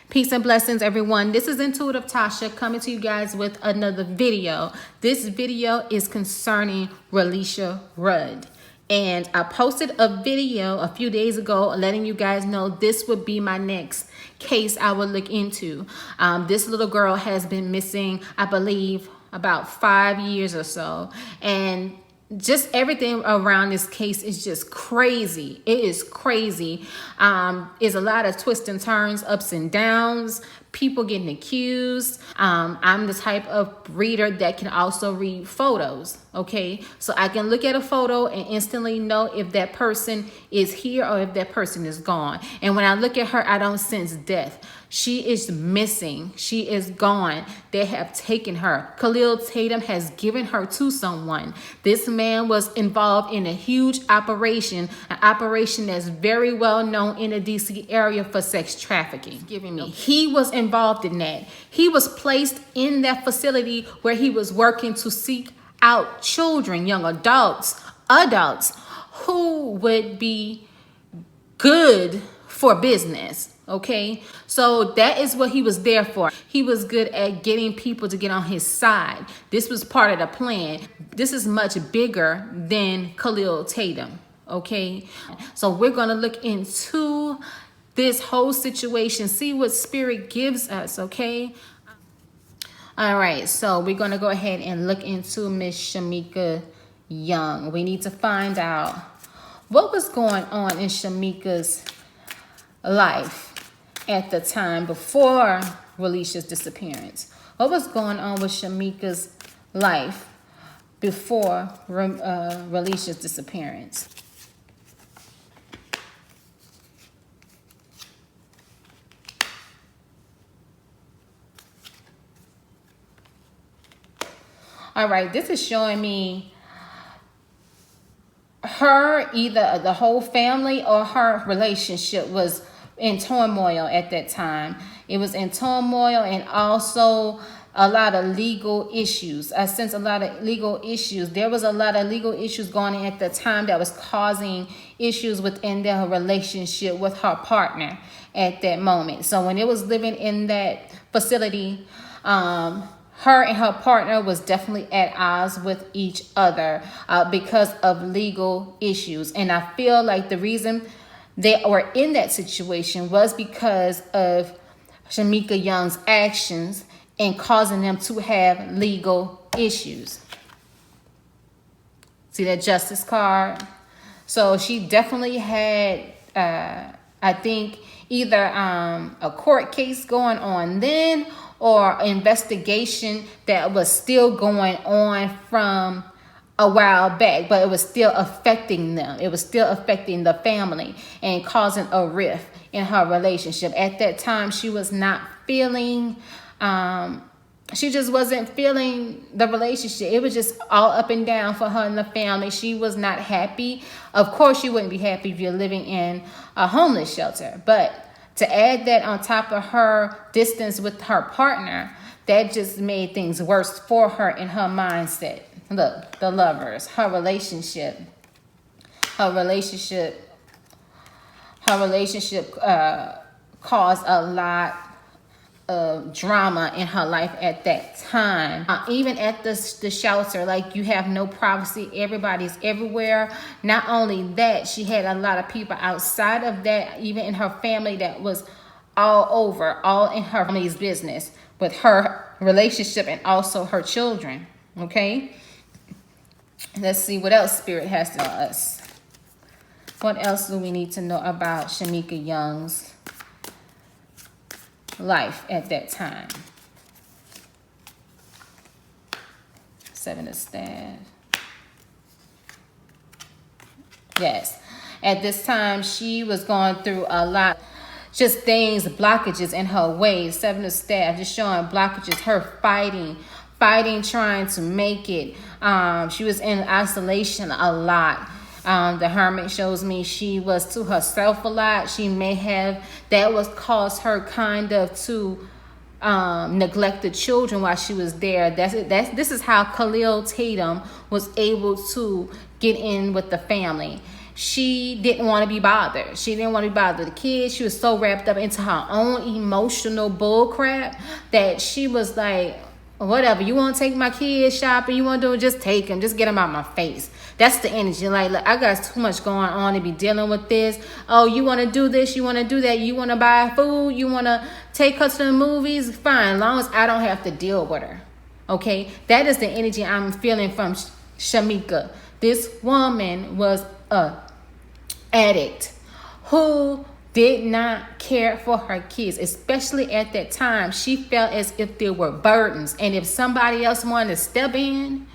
Peace and blessings, everyone. This is Intuitive Tosha coming to you guys with another video. This video is concerning Relisha Rudd. And I posted a video a few days ago letting you guys know this would be my next case I would look into. This little girl has been missing, I believe, about 5 years or so. And just everything around this case is just crazy. It is crazy. It's a lot of twists and turns, ups and downs, people getting accused. I'm the type of reader that can also read photos, okay? So I can look at a photo and instantly know if that person is here or if that person is gone. And when I look at her, I don't sense death. She is missing. She is gone. They have taken her. Khalil Tatum has given her to someone. This man was involved in a huge operation, an operation that's very well known in the DC area for sex trafficking. He was involved in that. He was placed in that facility where he was working to seek out children, young adults who would be good for business. Okay, so that is what he was there for. He was good at getting people to get on his side. This was part of the plan. This is much bigger than Khalil Tatum. Okay, so we're going to look into this whole situation, see what spirit gives us. Okay, all right, so we're going to go ahead and look into Miss Shamika Young. We need to find out what was going on in Shamika's life at the time before Relisha's disappearance. What was going on with Shamika's life before Relisha's disappearance? All right, this is showing me her, either the whole family or her relationship was in turmoil at that time. It was in turmoil and also a lot of legal issues. I sense a lot of legal issues. There was a lot of legal issues going on at the time that was causing issues within their relationship with her partner at that moment. So when it was living in that facility, her and her partner was definitely at odds with each other because of legal issues. And I feel like the reason they were in that situation was because of Shamika Young's actions and causing them to have legal issues. See that justice card? So she definitely had, I think, either a court case going on then or investigation that was still going on from a while back, but it was still affecting them. It was still affecting the family and causing a rift in her relationship. At that time, she was not feeling, she just wasn't feeling the relationship. It was just all up and down for her and the family. She was not happy. Of course, you wouldn't be happy if you're living in a homeless shelter. But to add that on top of her distance with her partner, that just made things worse for her in her mindset. Look, the lovers, her relationship caused a lot of drama in her life at that time. Even at the shelter, like, you have no privacy. Everybody's everywhere. Not only that, she had a lot of people outside of that, even in her family, that was all over, all in her family's business with her relationship and also her children. Okay, let's see what else Spirit has to tell us. What else do we need to know about Shamika Young's life at that time? Seven of Staff. Yes, at this time she was going through a lot, just things, blockages in her way. Seven of Staff, just showing blockages, her fighting, trying to make it. She was in isolation a lot. The Hermit shows me she was to herself a lot. She may have, that was caused her kind of to neglect the children while she was there. This is how Khalil Tatum was able to get in with the family. she didn't want to be bothered. She didn't want to be bothered with the kids. She was so wrapped up into her own emotional bull crap that she was like, whatever, you want to take my kids shopping, you want to do it, just take them, just get them out my face. That's the energy. Like, look, I got too much going on to be dealing with this. Oh, you want to do this, you want to do that, you want to buy food, you want to take her to the movies, fine, as long as I don't have to deal with her. Okay, that is the energy I'm feeling from Shamika. This woman was a addict who did not care for her kids, especially at that time. She felt as if there were burdens, and if somebody else wanted to step in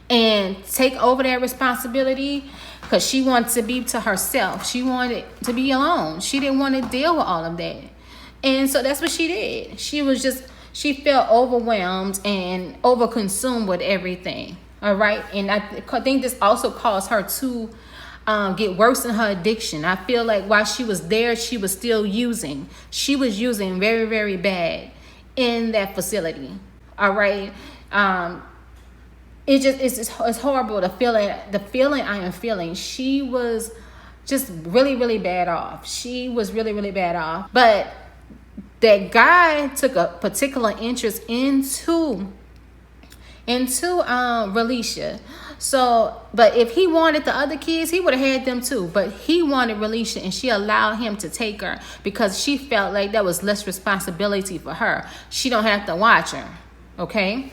and take over that responsibility, because she wanted to be to herself, she wanted to be alone, she didn't want to deal with all of that, and so that's what she did. She felt overwhelmed and overconsumed with everything. All right, and I think this also caused her to get worse in her addiction. I feel like while she was there, she was still using. She was using very, very bad in that facility. All right. It's horrible. The feeling I am feeling. She was just really, really bad off. She was really, really bad off. But that guy took a particular interest into Relisha. So, but if he wanted the other kids, he would have had them too. But he wanted Relisha, and she allowed him to take her because she felt like that was less responsibility for her. She don't have to watch her. Okay?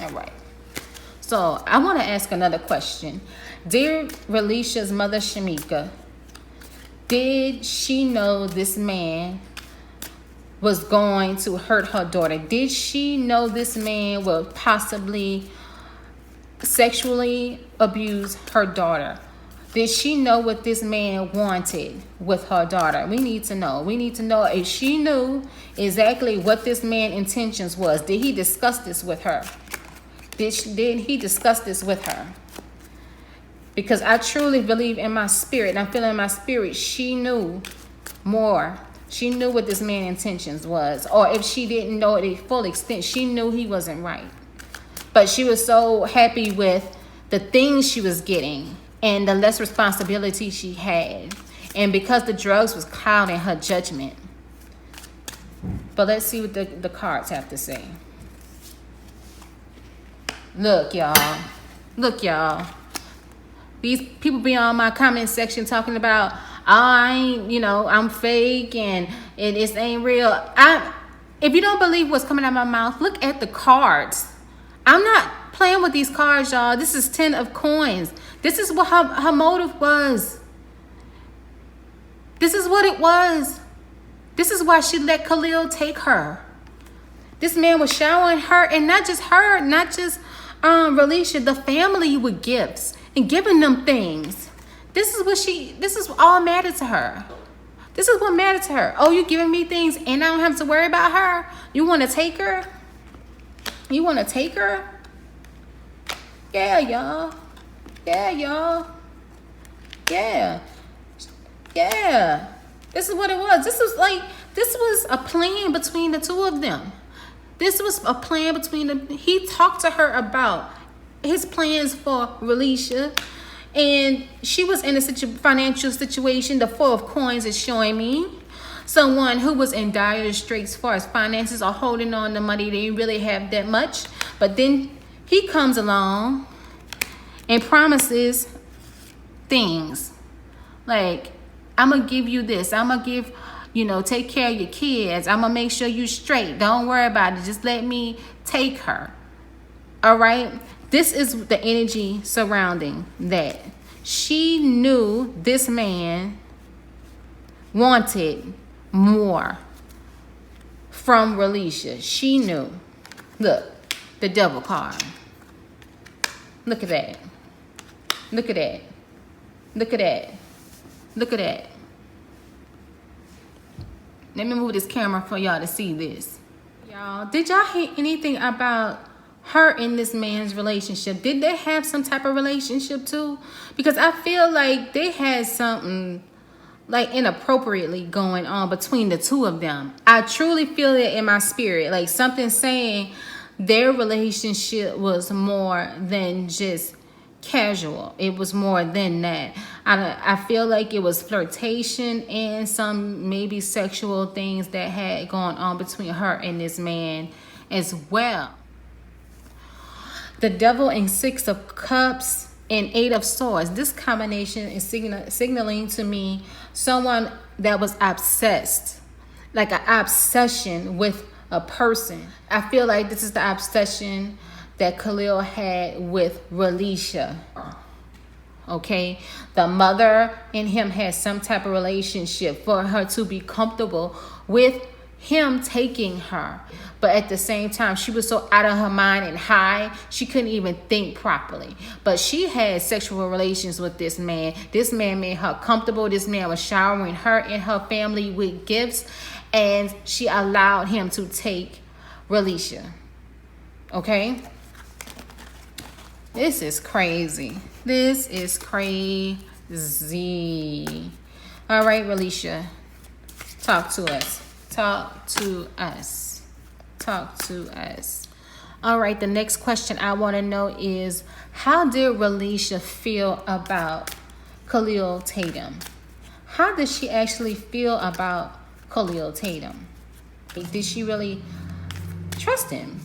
All right. So, I want to ask another question. Dear Relisha's mother, Shamika, did she know this man was going to hurt her daughter? Did she know this man would possibly sexually abuse her daughter? Did she know what this man wanted with her daughter? We need to know. We need to know if she knew exactly what this man's intentions was. Did he discuss this with her? Did he discuss this with her? Because I truly believe in my spirit, and I'm feeling in my spirit, she knew more. She knew what this man's intentions was. Or if she didn't know it to full extent, she knew he wasn't right. But she was so happy with the things she was getting and the less responsibility she had. And because the drugs was clouding her judgment. But let's see what the cards have to say. Look, y'all. Look, y'all. These people be on my comment section talking about, I'm fake and it ain't real. If you don't believe what's coming out of my mouth, look at the cards. I'm not playing with these cards, y'all. This is 10 of coins. This is what her motive was. This is what it was. This is why she let Khalil take her. This man was showering her, and not just her, not just Relisha, the family with gifts and giving them things. This is all mattered to her. This is what mattered to her. Oh, you giving me things and I don't have to worry about her? You want to take her? You want to take her? Yeah, y'all. Yeah, y'all. Yeah. Yeah. This is what it was. This was a plan between the two of them. This was a plan between them. He talked to her about his plans for Relisha. And she was in a financial situation. The Four of Coins is showing me someone who was in dire straits as far as finances or holding on to money. They didn't really have that much. But then he comes along and promises things. Like, I'm going to give you this. I'm going to give, take care of your kids. I'm going to make sure you straight. Don't worry about it. Just let me take her. All right? This is the energy surrounding that. She knew this man wanted more from Relisha. She knew. Look, the Devil card. Look at that. Look at that. Look at that. Look at that. Let me move this camera for y'all to see this. Y'all, did y'all hear anything about her and this man's relationship? Did they have some type of relationship too? Because I feel like they had something like inappropriately going on between the two of them. I truly feel it in my spirit, like something saying their relationship was more than just casual. It was more than that. I feel like it was flirtation and some maybe sexual things that had gone on between her and this man as well. The devil in 6 of cups and 8 of swords. This combination is signaling to me someone that was obsessed, like an obsession with a person. I feel like this is the obsession that Khalil had with Relisha. Okay, the mother and him had some type of relationship for her to be comfortable with him taking her. But at the same time, she was so out of her mind and high, she couldn't even think properly. But she had sexual relations with this man. This man made her comfortable. This man was showering her and her family with gifts, and she allowed him to take Relisha. Okay? This is crazy. This is crazy. All right, Relisha, talk to us. Talk to us. Talk to us. All right, the next question I want to know is, how did Relisha feel about Khalil Tatum? How did she actually feel about Khalil Tatum? Did she really trust him?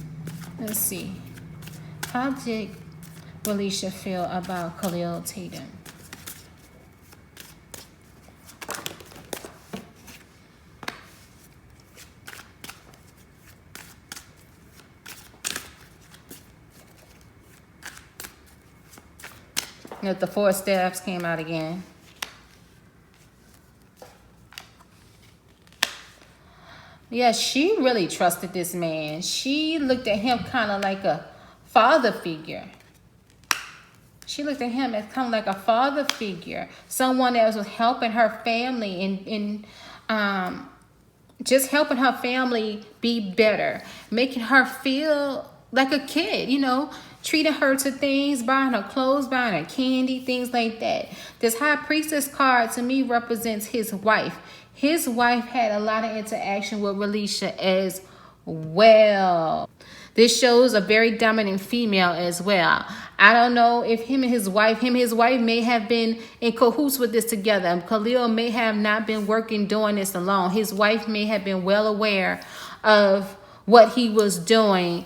Let's see. How did Relisha feel about Khalil Tatum? The 4 staffs came out again. Yeah, she really trusted this man. She looked at him kind of like a father figure. She looked at him as kind of like a father figure. Someone that was helping her family and just helping her family be better. Making her feel like a kid, you know. Treating her to things, buying her clothes, buying her candy, things like that. This High Priestess card to me represents his wife. His wife had a lot of interaction with Relisha as well. This shows a very dominant female as well. I don't know if him and his wife may have been in cahoots with this together. Khalil may have not been doing this alone. His wife may have been well aware of what he was doing.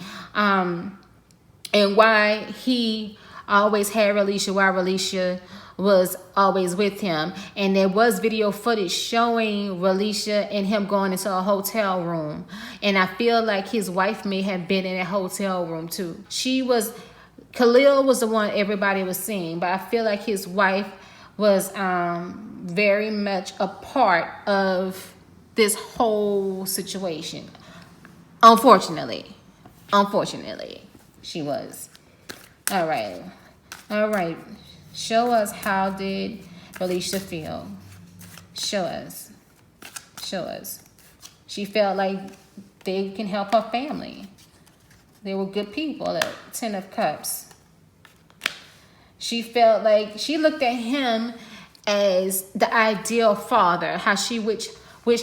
And why he always had Relisha, why Relisha was always with him. And there was video footage showing Relisha and him going into a hotel room. And I feel like his wife may have been in a hotel room too. Khalil was the one everybody was seeing, but I feel like his wife was very much a part of this whole situation. Unfortunately. She was. All right. Show us, how did Relisha feel? Show us. She felt like they can help her family. They were good people. At 10 of Cups. She felt like she looked at him as the ideal father, how she which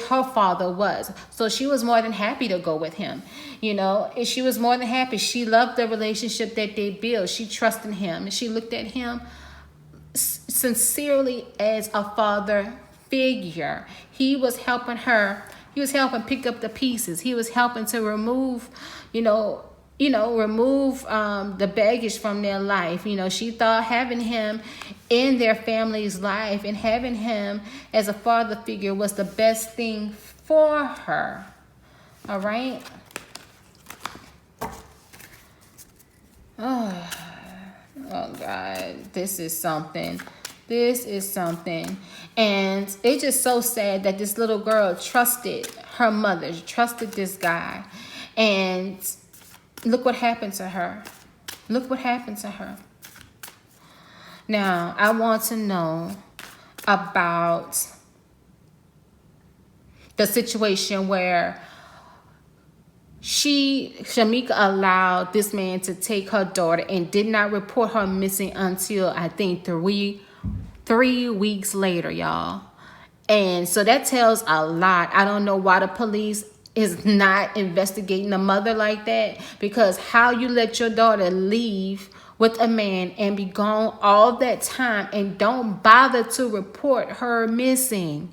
her father was. So she was more than happy to go with him. You know, she was more than happy. She loved the relationship that they built. She trusted him. And she looked at him sincerely as a father figure. He was helping her. He was helping pick up the pieces. He was helping to remove, the baggage from their life. You know, she thought having him in their family's life and having him as a father figure was the best thing for her. All right. Oh God, this is something. And it's just so sad that this little girl trusted her mother, trusted this guy. And look what happened to her. Now, I want to know about the situation where Shamika allowed this man to take her daughter and did not report her missing until, I think, three weeks later, y'all. And so that tells a lot. I don't know why the police is not investigating the mother like that, because how you let your daughter leave with a man and be gone all that time and don't bother to report her missing.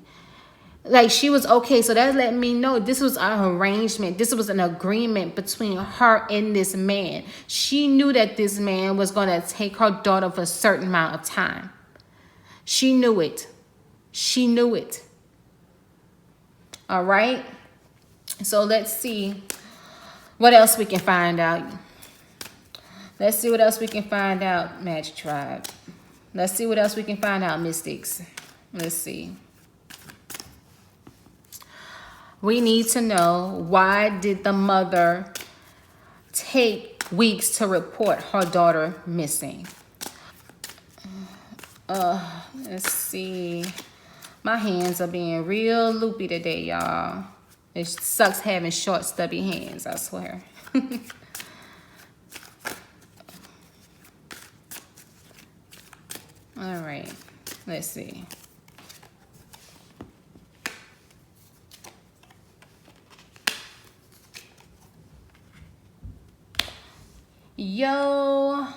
Like, she was okay. So that let me know this was an arrangement. This was an agreement between her and this man. She knew that this man was going to take her daughter for a certain amount of time. She knew it. She knew it. All right. So let's see what else we can find out. Let's see what else we can find out, Magic Tribe. Let's see what else we can find out, Mystics. Let's see. We need to know, why did the mother take weeks to report her daughter missing? Let's see. My hands are being real loopy today, y'all. It sucks having short, stubby hands, I swear. All right, let's see. Yo.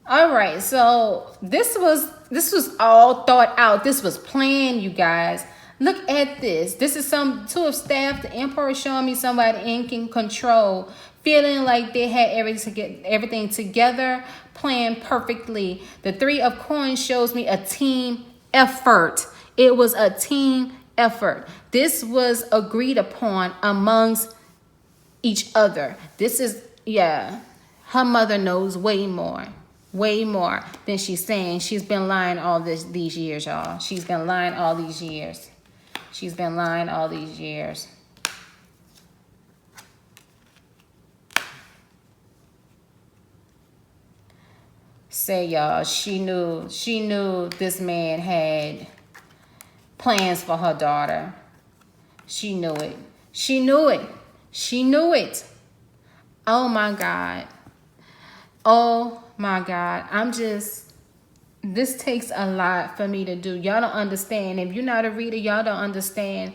All right, so this was all thought out. This was planned, you guys. Look at this. This is two of staff. The Emperor showing me somebody in control, feeling like they had everything together, planned perfectly. The Three of Coins shows me a team effort. It was a team effort. This was agreed upon amongst each other. This is, yeah, her mother knows way more than she's saying. She's been lying all these years, y'all. She's been lying all these years. She's been lying all these years. Say, y'all, she knew this man had plans for her daughter. She knew it. She knew it. She knew it. Oh my God. Oh my God. This takes a lot for me to do. Y'all don't understand. If you're not a reader, y'all don't understand.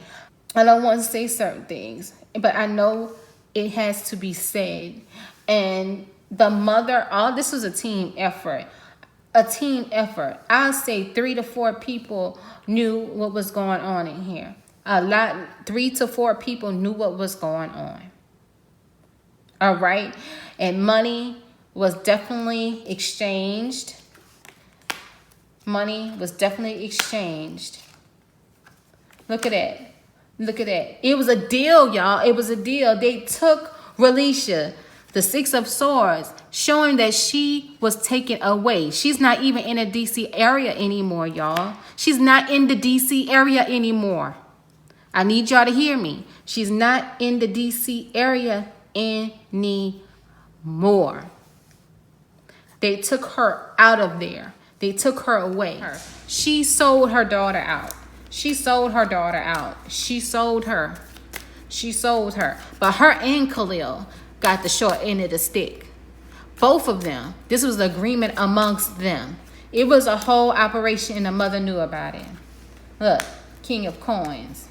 I don't want to say certain things, but I know it has to be said. And the mother, all this was a team effort. A team effort. I'll say 3 to 4 people knew what was going on in here. 3 to 4 people knew what was going on. All right. And money was definitely exchanged. Money was definitely exchanged. Look at that. Look at that. It was a deal, y'all. It was a deal. They took Relisha, the 6 of Swords, showing that she was taken away. She's not even in the DC area anymore, y'all. She's not in the DC area anymore. I need y'all to hear me. She's not in the DC area anymore. They took her out of there. They took her away. She sold her daughter out. She sold her daughter out. She sold her. She sold her. But her and Khalil got the short end of the stick. Both of them. This was an agreement amongst them. It was a whole operation and the mother knew about it. Look, King of Coins.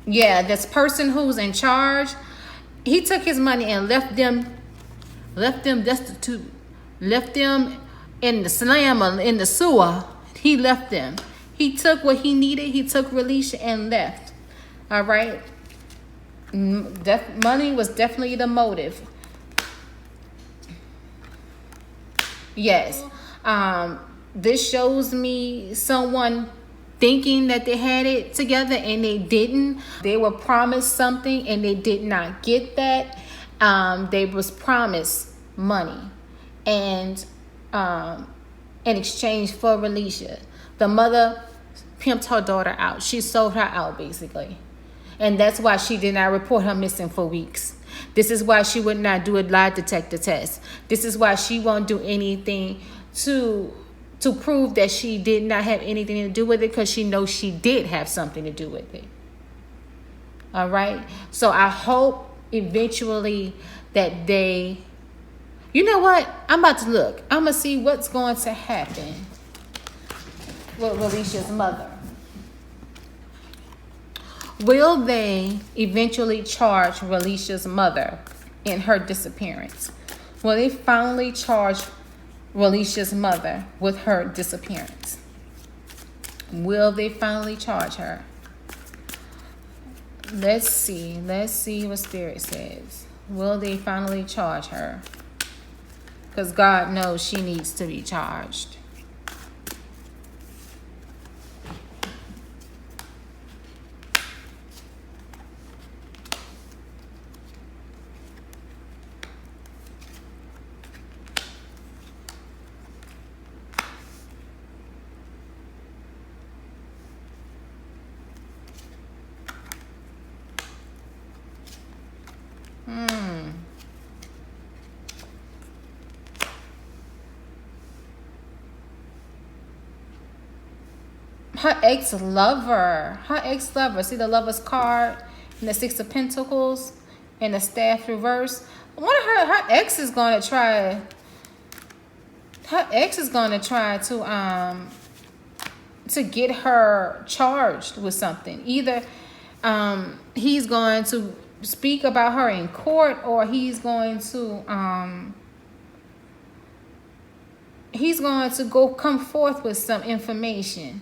Yeah, this person who's in charge, he took his money and left them destitute, left them in the slammer, in the sewer. He left them. He took what he needed. He took Relisha and left. All right. Money was definitely the motive. Yes. This shows me someone thinking that they had it together and they didn't. They were promised something and they did not get that. They was promised money and in exchange for Relisha. The mother pimped her daughter out. She sold her out basically. And that's why she did not report her missing for weeks. This is why she would not do a lie detector test. This is why she won't do anything to prove that she did not have anything to do with it, because she knows she did have something to do with it. All right. So I hope eventually that they, you know what? I'm about to look. I'm going to see what's going to happen with Relisha's mother. Will they eventually charge Relisha's mother in her disappearance? Will they finally charge Relisha's mother with her disappearance? Will they finally charge her? Let's see what Spirit says. Will they finally charge her? Because God knows she needs to be charged. Her ex-lover. See the Lover's card and the Six of Pentacles and the Staff reverse. One of her ex is going to try. Her ex is going to try to get her charged with something. Either he's going to speak about her in court, or he's going to come forth with some information.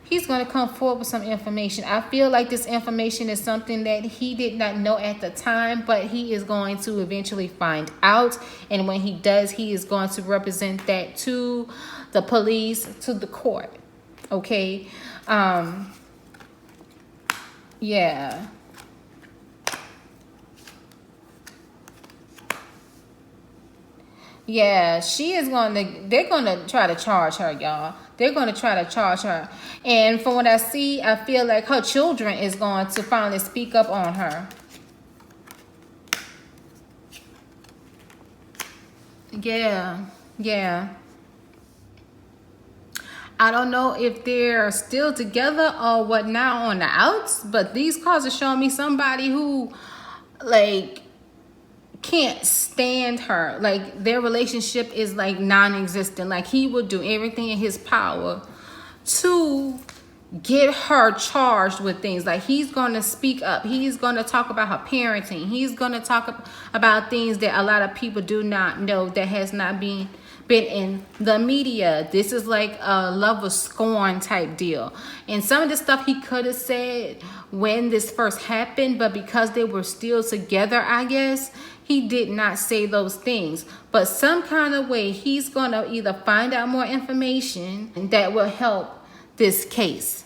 He's going to come forward with some information. I feel like this information is something that he did not know at the time, but he is going to eventually find out. And when he does, he is going to represent that to the police, to the court. Okay? Yeah. Yeah, they're going to try to charge her, y'all. They're going to try to charge her. And from what I see, I feel like her children is going to finally speak up on her. Yeah. I don't know if they're still together or what now on the outs, but these cards are showing me somebody who, like, can't stand her. Like, their relationship is like non-existent. Like, he would do everything in his power to get her charged with things. Like, he's going to speak up. He's going to talk about her parenting. He's going to talk about things that a lot of people do not know, that has not been in the media. This is like a love of scorn type deal. And some of the stuff he could have said when this first happened, but because they were still together, I guess, he did not say those things. But some kind of way, he's going to either find out more information that will help this case.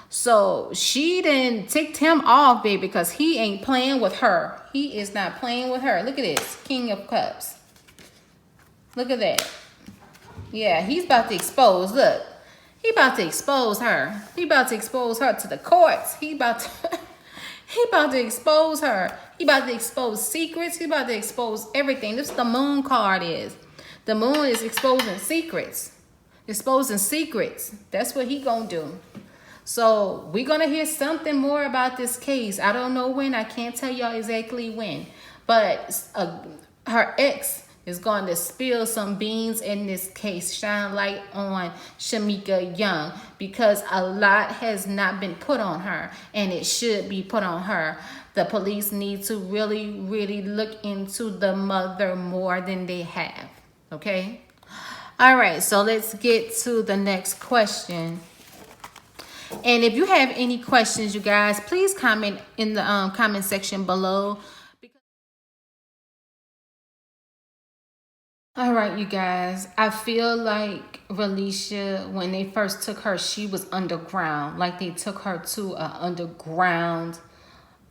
So she then ticked him off, baby, because he ain't playing with her. He is not playing with her. Look at this, King of Cups. Look at that. Yeah, he's about to expose. Look, he about to expose her. He about to expose her to the courts. He about to expose her. He about to expose secrets. He about to expose everything. This is the Moon card is. The Moon is exposing secrets. Exposing secrets. That's what he gonna do. So we're gonna hear something more about this case. I don't know when. I can't tell y'all exactly when. But her ex is going to spill some beans in this case, shine light on Shamika Young, because a lot has not been put on her, and it should be put on her. The police need to really, really look into the mother more than they have, okay? All right, so let's get to the next question. And if you have any questions, you guys, please comment in the comment section below. All right, you guys, I feel like Relisha, when they first took her, she was underground. Like, they took her to an underground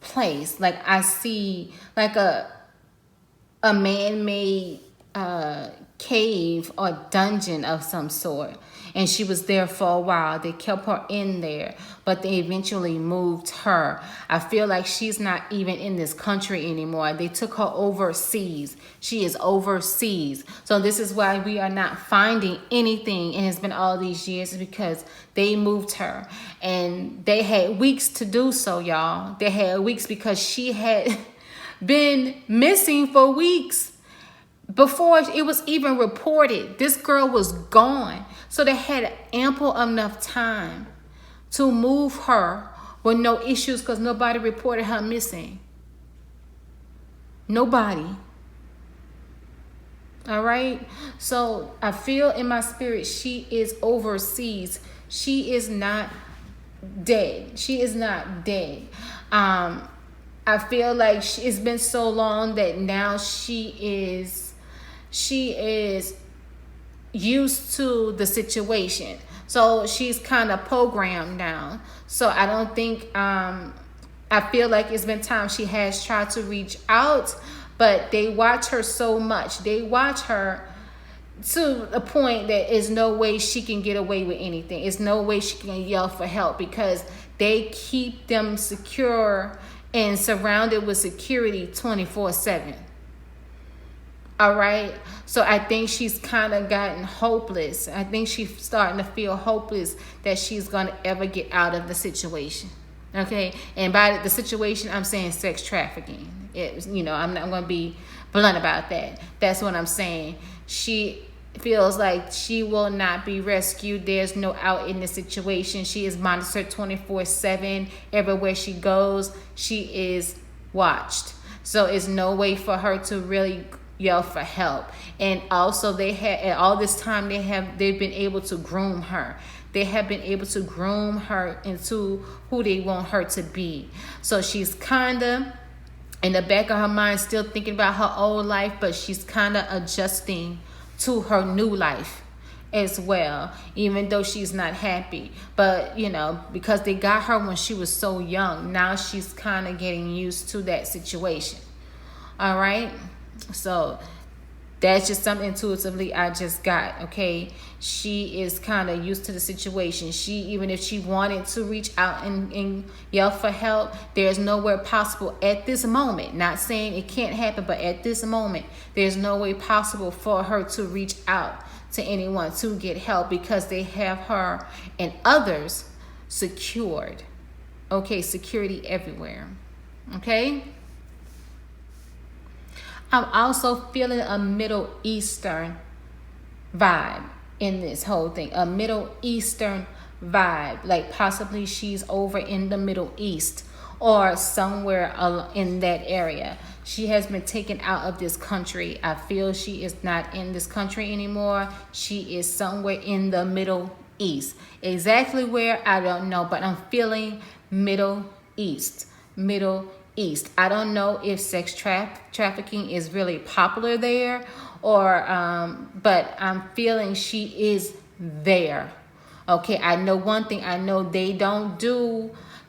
place. Like, I see like a man-made cave or dungeon of some sort. And she was there for a while. They kept her in there, but they eventually moved her. I feel like she's not even in this country anymore. They took her overseas. She is overseas. So this is why we are not finding anything. And it's been all these years because they moved her. And they had weeks to do so, y'all. They had weeks because she had been missing for weeks. Before it was even reported, this girl was gone. So they had ample enough time to move her with no issues because nobody reported her missing. Nobody. All right. So I feel in my spirit she is overseas. She is not dead. She is not dead. I feel like it's been so long that now she is used to the situation. So she's kind of programmed now. So I don't think I feel like it's been time she has tried to reach out, but they watch her so much. They watch her to a point that is no way she can get away with anything. It's no way she can yell for help because they keep them secure and surrounded with security 24/7. All right. So I think she's kind of gotten hopeless. I think she's starting to feel hopeless that she's going to ever get out of the situation. Okay. And by the situation, I'm saying sex trafficking. I'm not going to be blunt about that. That's what I'm saying. She feels like she will not be rescued. There's no out in the situation. She is monitored 24/7. Everywhere she goes, she is watched. So it's no way for her to really yell for help. And also they had at all this time they've been able to groom her. They have been able to groom her into who they want her to be. So she's kind of in the back of her mind still thinking about her old life, but she's kind of adjusting to her new life as well, even though she's not happy. But because they got her when she was so young, now she's kind of getting used to that situation. All right. So that's just something intuitively I just got. Okay. She is kind of used to the situation. Even if she wanted to reach out and yell for help, there's nowhere possible at this moment. Not saying it can't happen, but at this moment, there's no way possible for her to reach out to anyone to get help because they have her and others secured. Okay. Security everywhere. Okay. I'm also feeling a Middle Eastern vibe in this whole thing. A Middle Eastern vibe. Like possibly she's over in the Middle East or somewhere in that area. She has been taken out of this country. I feel she is not in this country anymore. She is somewhere in the Middle East. Exactly where, I don't know, but I'm feeling Middle East. Middle East. I don't know if sex trafficking is really popular there but I'm feeling she is there. Okay, I know one thing. I know they don't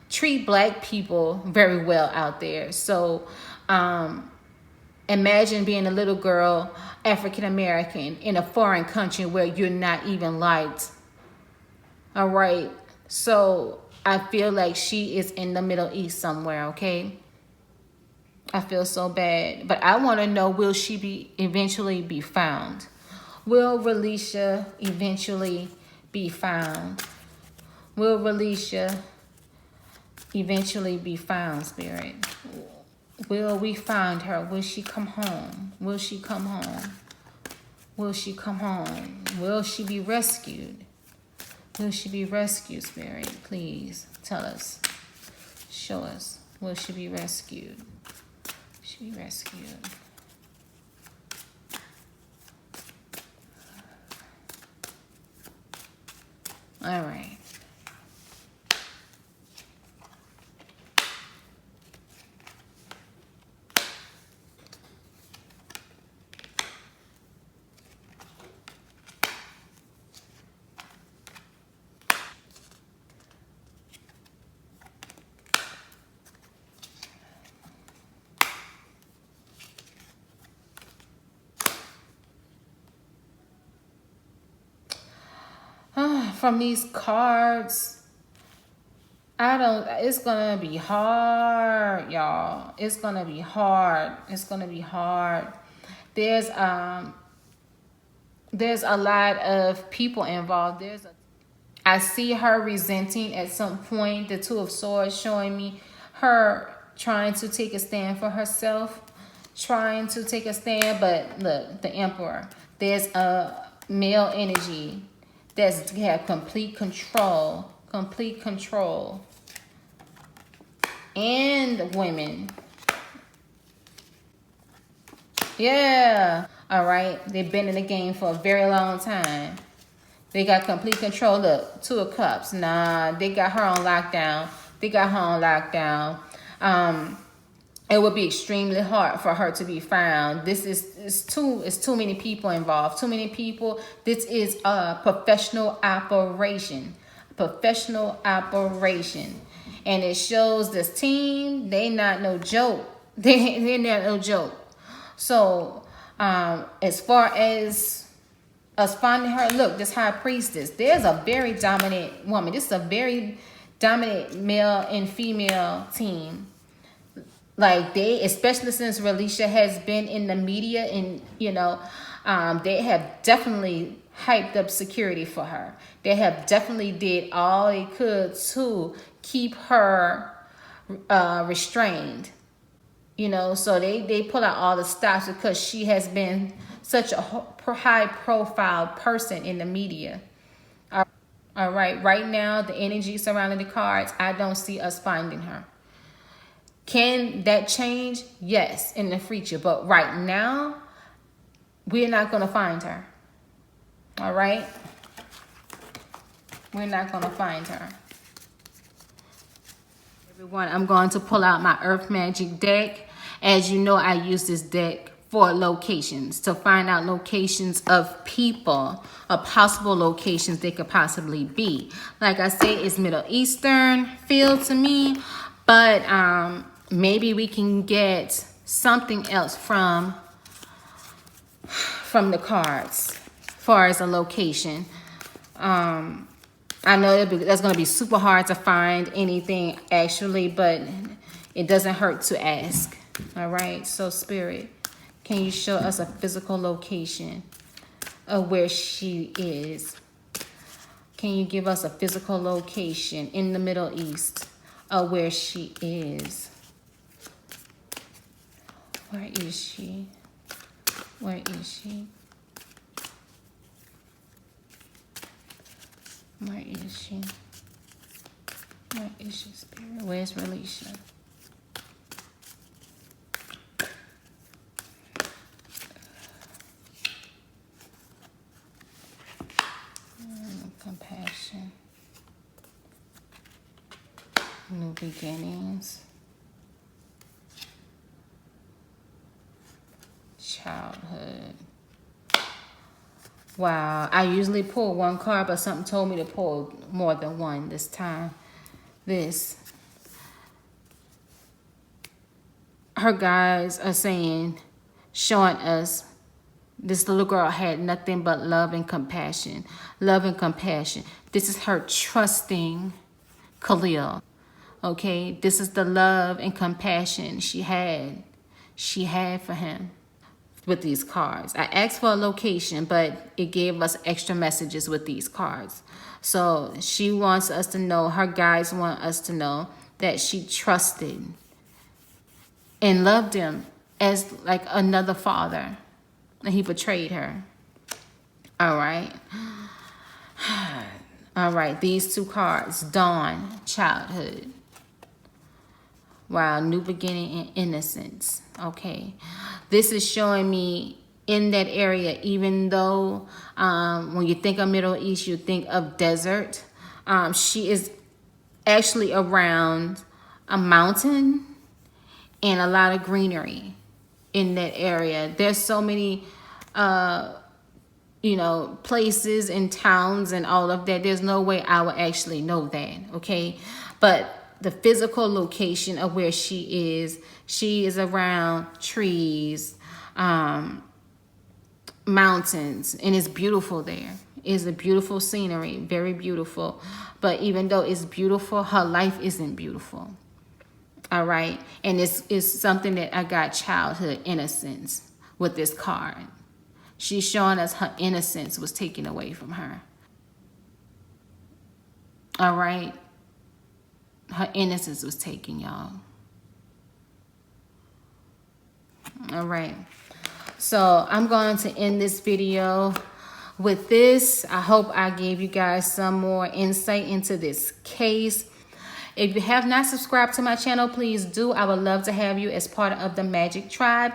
treat black people very well out there. So imagine being a little girl, African American, in a foreign country where you're not even liked. All right. So I feel like she is in the Middle East somewhere. Okay. I feel so bad. But I want to know, will she eventually be found? Will Relisha eventually be found? Will Relisha eventually be found, Spirit? Will we find her? Will she come home? Will she come home? Will she come home? Will she be rescued? Will she be rescued, Spirit? Please tell us. Show us. Will she be rescued? She be rescued. All right. From these cards, it's gonna be hard, y'all. It's gonna be hard. It's gonna be hard. There's a lot of people involved. I see her resenting at some point. The Two of Swords showing me her trying to take a stand for herself, trying to take a stand. But look, the Emperor. There's a male energy that's have complete control, and women. Yeah. All right. They've been in the game for a very long time. They got complete control. Look, 2 of Cups. Nah, they got her on lockdown. They got her on lockdown. It would be extremely hard for her to be found. This is too many people involved. Too many people. This is a professional operation. Professional operation. And it shows this team, they not no joke. They're not no joke. So, as far as us finding her, look, this high priestess, there's a very dominant woman. This is a very dominant male and female team. Like they, especially since Relisha has been in the media, and they have definitely hyped up security for her. They have definitely did all they could to keep her restrained. So they pull out all the stops because she has been such a high profile person in the media. All right, right now the energy surrounding the cards, I don't see us finding her. Can that change? Yes, in the future. But right now, we're not going to find her. All right? We're not going to find her. Everyone, I'm going to pull out my Earth Magic deck. As you know, I use this deck for locations, to find out locations of people, or possible locations they could possibly be. Like I say, it's Middle Eastern feel to me, but maybe we can get something else from the cards as far as a location. I know that's going to be super hard to find anything actually, but it doesn't hurt to ask. All right, so Spirit, can you show us a physical location of where she is? Can you give us a physical location in the Middle East of where she is? Where is she? Where is she? Where is she? Where is she, Spirit? Where's Relisha? Compassion. New beginnings. Childhood. Wow, I usually pull one card, but something told me to pull more than one this time. Her guys are saying, showing us this little girl had nothing but love and compassion. Love and compassion. This is her trusting Khalil. Okay, this is the love and compassion she had for him. With these cards, I asked for a location, but it gave us extra messages with these cards. So she wants us to know, her guides want us to know that she trusted and loved him as like another father, and he betrayed her. All right. All right, these 2 cards, Dawn, childhood. Wow, new beginning and innocence. Okay, this is showing me in that area, even though when you think of Middle East, you think of desert. She is actually around a mountain and a lot of greenery in that area. There's so many, places and towns and all of that. There's no way I would actually know that, okay? But the physical location of where she is around trees, mountains, and it's beautiful there. It's a beautiful scenery, very beautiful. But even though it's beautiful, her life isn't beautiful. All right, and it's something that I got childhood innocence with this card. She's showing us her innocence was taken away from her. All right. Her innocence was taken, y'all. All right. So I'm going to end this video with this. I hope I gave you guys some more insight into this case. If you have not subscribed to my channel, please do. I would love to have you as part of the Magic Tribe.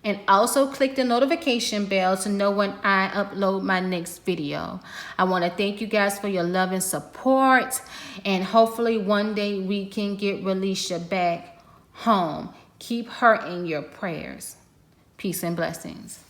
and also click the notification bell to know when I upload my next video. I want to thank you guys for your love and support, and hopefully one day we can get Relisha back home. Keep her in your prayers. Peace and blessings.